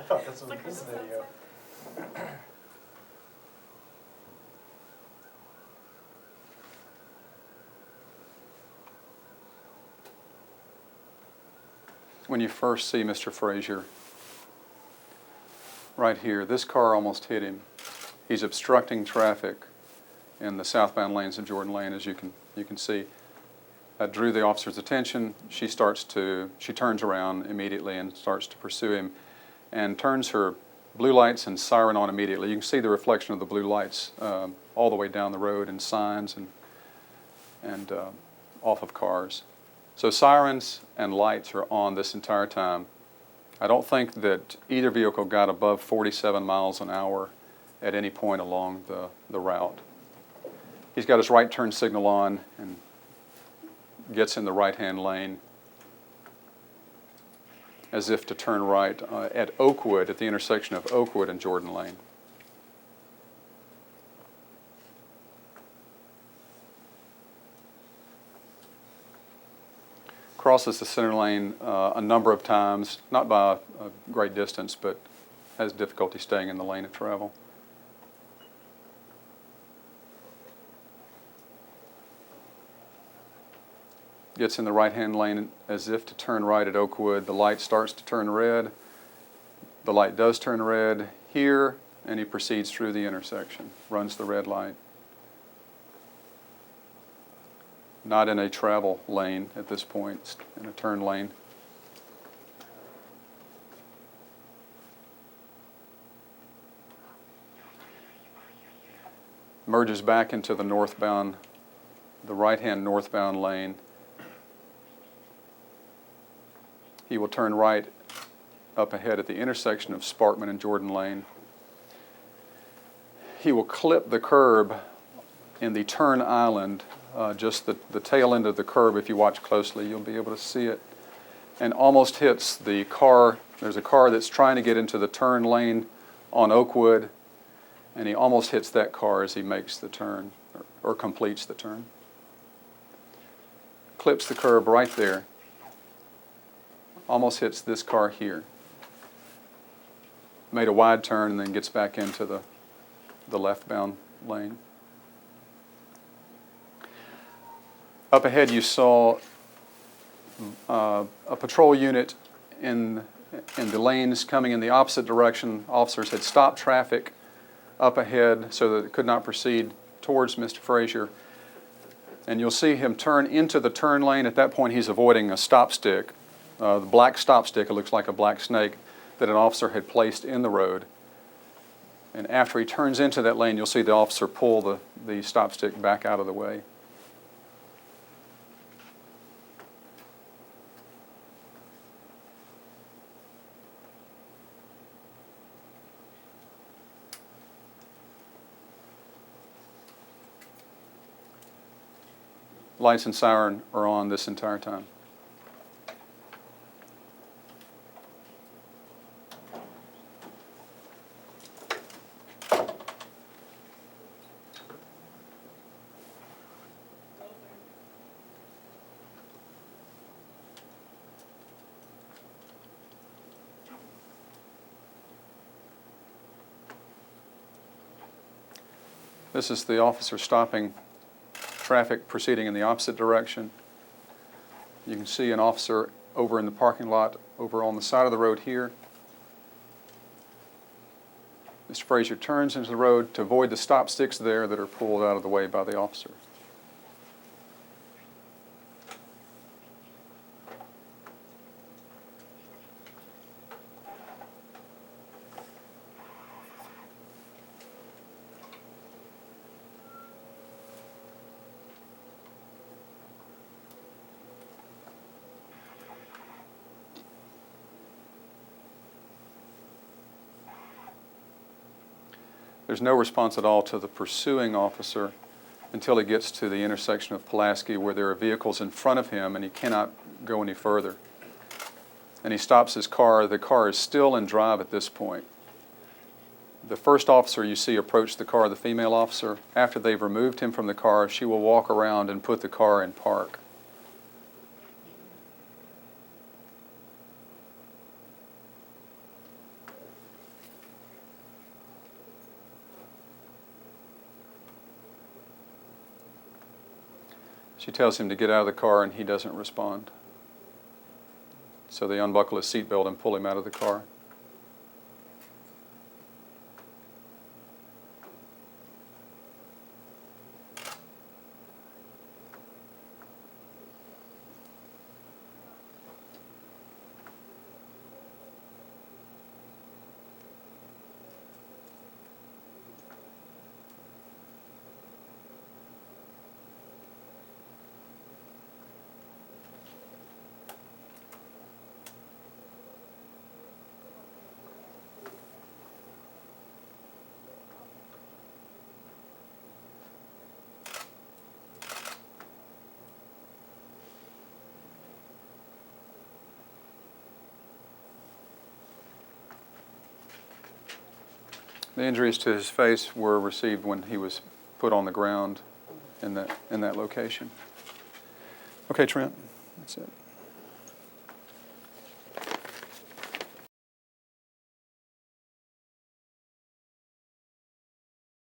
thought this was this video. When you first see Mr. Frazier, right here, this car almost hit him. He's obstructing traffic in the southbound lanes of Jordan Lane, as you can see. That drew the officer's attention. She turns around immediately and starts to pursue him, and turns her blue lights and siren on immediately. You can see the reflection of the blue lights all the way down the road, and signs and off of cars. So sirens and lights are on this entire time. I don't think that either vehicle got above 47 miles an hour at any point along the route. He's got his right turn signal on and gets in the right-hand lane as if to turn right at Oakwood, at the intersection of Oakwood and Jordan Lane. Crosses the center lane a number of times, not by a great distance, but has difficulty staying in the lane of travel. Gets in the right-hand lane as if to turn right at Oakwood. The light starts to turn red. The light does turn red here, and he proceeds through the intersection, runs the red light. Not in a travel lane at this point, in a turn lane. Merges back into the right-hand northbound lane. He will turn right up ahead at the intersection of Sparkman and Jordan Lane. He will clip the curb in the turn island, just the tail end of the curb. If you watch closely, you'll be able to see it, and almost hits the car. There's a car that's trying to get into the turn lane on Oakwood, and he almost hits that car as he makes the turn, or completes the turn. Clips the curb right there. Almost hits this car here. Made a wide turn and then gets back into the left-bound lane. Up ahead you saw a patrol unit in the lanes coming in the opposite direction. Officers had stopped traffic up ahead so that it could not proceed towards Mr. Frazier. And you'll see him turn into the turn lane. At that point he's avoiding a stop stick. The black stop stick, it looks like a black snake, that an officer had placed in the road. And after he turns into that lane, you'll see the officer pull the stop stick back out of the way. Lights and siren are on this entire time. This is the officer stopping traffic proceeding in the opposite direction. You can see an officer over in the parking lot, over on the side of the road here. Mr. Frazier turns into the road to avoid the stop sticks there that are pulled out of the way by the officer. There's no response at all to the pursuing officer until he gets to the intersection of Pulaski, where there are vehicles in front of him and he cannot go any further. And he stops his car. The car is still in drive at this point. The first officer you see approach the car, the female officer. After they've removed him from the car, she will walk around and put the car in park. She tells him to get out of the car, and he doesn't respond. So they unbuckle his seatbelt and pull him out of the car. The injuries to his face were received when he was put on the ground in that location. Okay, Trent, that's it.